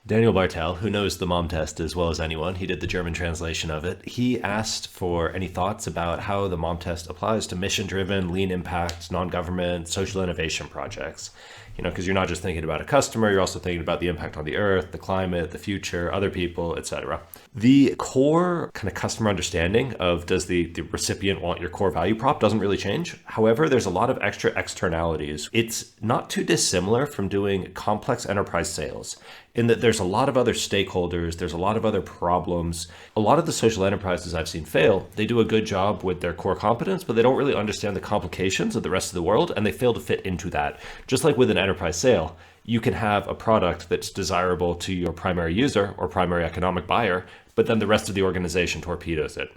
Daniel Bartel, who knows the mom test as well as anyone, he did the German translation of it. He asked for any thoughts about how the mom test applies to mission-driven, lean impact, non-government, social innovation projects. Because you're not just thinking about a customer, you're also thinking about the impact on the earth, the climate, the future, other people, etc. The core kind of customer understanding of does the recipient want your core value prop doesn't really change. However, there's a lot of extra externalities. It's not too dissimilar from doing complex enterprise sales in that there's a lot of other stakeholders, there's a lot of other problems. A lot of the social enterprises I've seen fail, they do a good job with their core competence, but they don't really understand the complications of the rest of the world, and they fail to fit into that. Just like with an enterprise sale, you can have a product that's desirable to your primary user or primary economic buyer, but then the rest of the organization torpedoes it.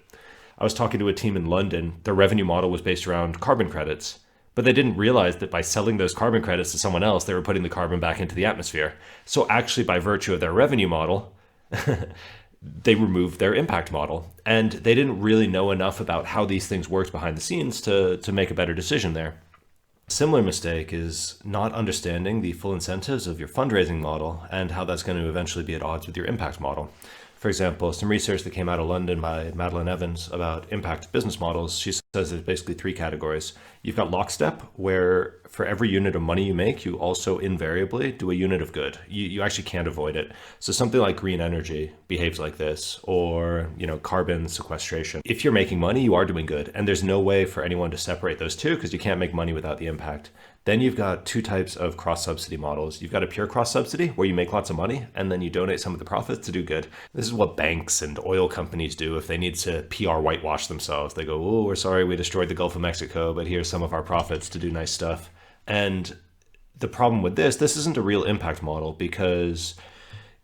I was talking to a team in London. Their revenue model was based around carbon credits, but they didn't realize that by selling those carbon credits to someone else, they were putting the carbon back into the atmosphere. So actually, by virtue of their revenue model, they removed their impact model. And they didn't really know enough about how these things worked behind the scenes to make a better decision there. Similar mistake is not understanding the full incentives of your fundraising model and how that's going to eventually be at odds with your impact model. For example, some research that came out of London by Madeline Evans about impact business models, she says there's basically three categories. You've got lockstep, where for every unit of money you make, you also invariably do a unit of good. You actually can't avoid it. So something like green energy behaves like this, or carbon sequestration. If you're making money, you are doing good. And there's no way for anyone to separate those two because you can't make money without the impact. Then you've got two types of cross-subsidy models. You've got a pure cross-subsidy where you make lots of money and then you donate some of the profits to do good. This is what banks and oil companies do if they need to PR whitewash themselves. They go, oh, we're sorry we destroyed the Gulf of Mexico, but here's some of our profits to do nice stuff. And the problem with this isn't a real impact model, because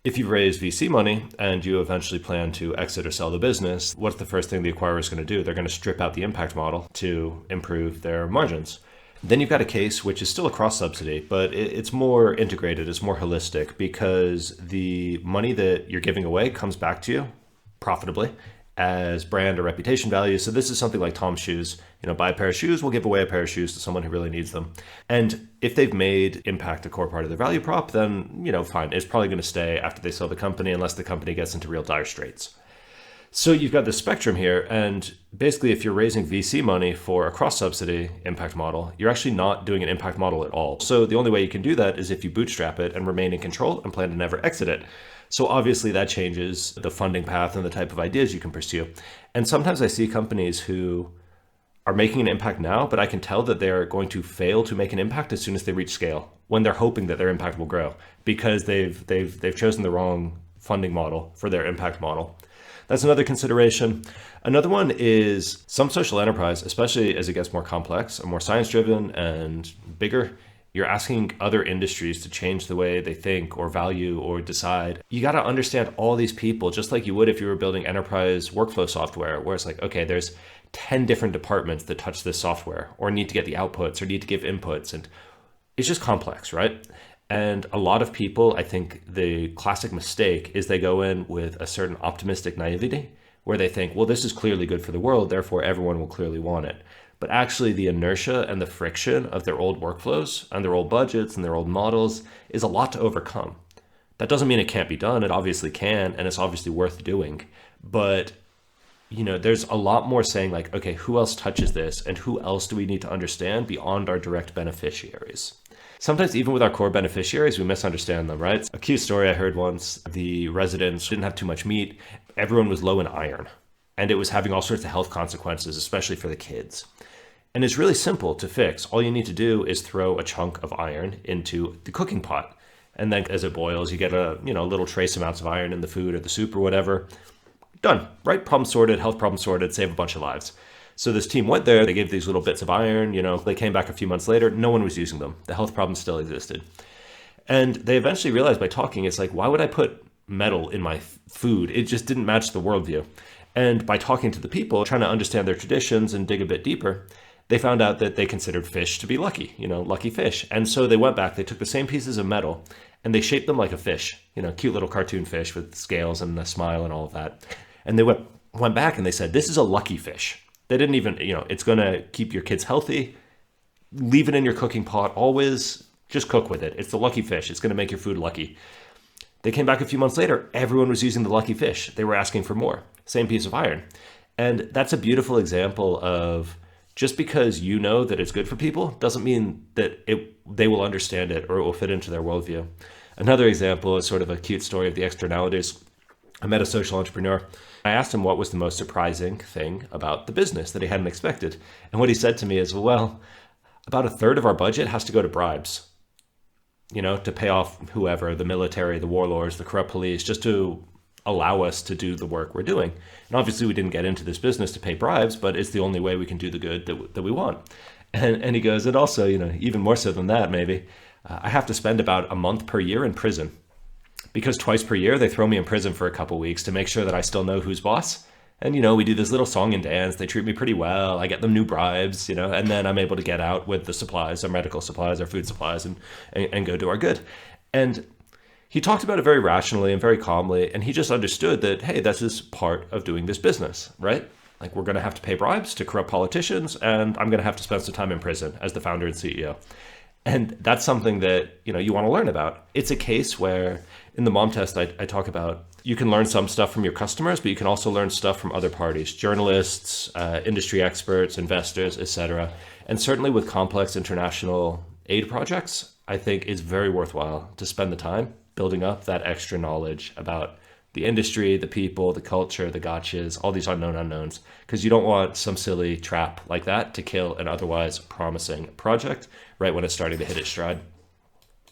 if you raise VC money and you eventually plan to exit or sell the business, what's the first thing the acquirer is going to do? They're going to strip out the impact model to improve their margins. Then you've got a case which is still a cross-subsidy, but it's more integrated, it's more holistic, because the money that you're giving away comes back to you profitably as brand or reputation value. So this is something like Tom's Shoes. Buy a pair of shoes, we'll give away a pair of shoes to someone who really needs them. And if they've made impact a core part of their value prop, then, fine. It's probably going to stay after they sell the company unless the company gets into real dire straits. So you've got this spectrum here, and basically if you're raising VC money for a cross-subsidy impact model, you're actually not doing an impact model at all. So the only way you can do that is if you bootstrap it and remain in control and plan to never exit it. So obviously that changes the funding path and the type of ideas you can pursue. And sometimes I see companies who are making an impact now, but I can tell that they're going to fail to make an impact as soon as they reach scale, when they're hoping that their impact will grow, because they've chosen the wrong funding model for their impact model. That's another consideration. Another one is some social enterprise, especially as it gets more complex and more science-driven and bigger, you're asking other industries to change the way they think or value or decide. You got to understand all these people, just like you would if you were building enterprise workflow software, where it's like, okay, there's 10 different departments that touch this software or need to get the outputs or need to give inputs. And it's just complex, right? And a lot of people, I think the classic mistake is they go in with a certain optimistic naivety where they think, well, this is clearly good for the world, therefore everyone will clearly want it. But actually the inertia and the friction of their old workflows and their old budgets and their old models is a lot to overcome. That doesn't mean it can't be done. It obviously can, and it's obviously worth doing. But there's a lot more saying like, okay, who else touches this and who else do we need to understand beyond our direct beneficiaries? Sometimes even with our core beneficiaries, we misunderstand them, right? A cute story I heard once, the residents didn't have too much meat. Everyone was low in iron, and it was having all sorts of health consequences, especially for the kids. And it's really simple to fix. All you need to do is throw a chunk of iron into the cooking pot. And then as it boils, you get a little trace amounts of iron in the food or the soup or whatever. Done, right? Problem sorted, health problem sorted, save a bunch of lives. So this team went there, they gave these little bits of iron, they came back a few months later, no one was using them. The health problem still existed. And they eventually realized by talking, it's like, why would I put metal in my food? It just didn't match the worldview. And by talking to the people, trying to understand their traditions and dig a bit deeper, they found out that they considered fish to be lucky, lucky fish. And so they went back, they took the same pieces of metal and they shaped them like a fish, cute little cartoon fish with scales and a smile and all of that. And they went back and they said, this is a lucky fish. They didn't even, it's going to keep your kids healthy. Leave it in your cooking pot. Always just cook with it. It's the lucky fish. It's going to make your food lucky. They came back a few months later. Everyone was using the lucky fish. They were asking for more. Same piece of iron. And that's a beautiful example of just because you know that it's good for people doesn't mean that they will understand it or it will fit into their worldview. Another example is sort of a cute story of the externalities. I met a social entrepreneur. I asked him what was the most surprising thing about the business that he hadn't expected. And what he said to me is, well, about a third of our budget has to go to bribes, to pay off whoever, the military, the warlords, the corrupt police, just to allow us to do the work we're doing. And obviously we didn't get into this business to pay bribes, but it's the only way we can do the good that we want. And he goes, and also, even more so than that, maybe, I have to spend about a month per year in prison because twice per year they throw me in prison for a couple weeks to make sure that I still know who's boss. And, we do this little song and dance. They treat me pretty well. I get them new bribes, and then I'm able to get out with the supplies, our medical supplies, our food supplies, and go do our good. And he talked about it very rationally and very calmly. And he just understood that, hey, this is part of doing this business, right? Like, we're going to have to pay bribes to corrupt politicians, and I'm going to have to spend some time in prison as the founder and CEO. And that's something that, you want to learn about. It's a case where in the mom test, I talk about you can learn some stuff from your customers, but you can also learn stuff from other parties, journalists, industry experts, investors, etc. And certainly with complex international aid projects, I think it's very worthwhile to spend the time building up that extra knowledge about the industry, the people, the culture, the gotchas, all these unknown unknowns, because you don't want some silly trap like that to kill an otherwise promising project right when it's starting to hit its stride.